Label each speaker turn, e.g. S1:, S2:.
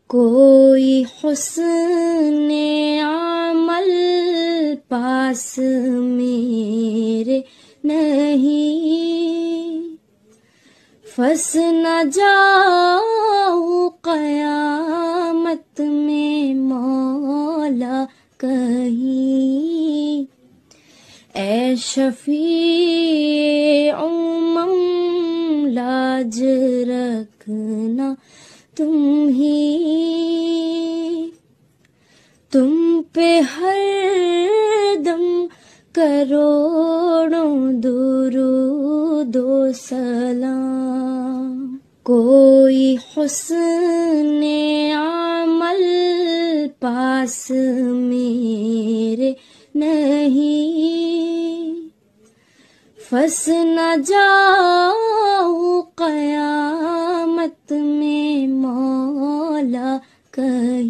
S1: کوئی حسن عمل پاس میرے نہیں، پھنس نہ جاؤں قیامت میں مولا کہیں، اے شفیع امم لاج رکھنا تم ہی، تم پہ ہر دم کروڑوں درود و سلام۔ کوئی حسن عمل پاس میرے نہیں، پھنس نہ جاؤں قیامت میں مولا کہیں۔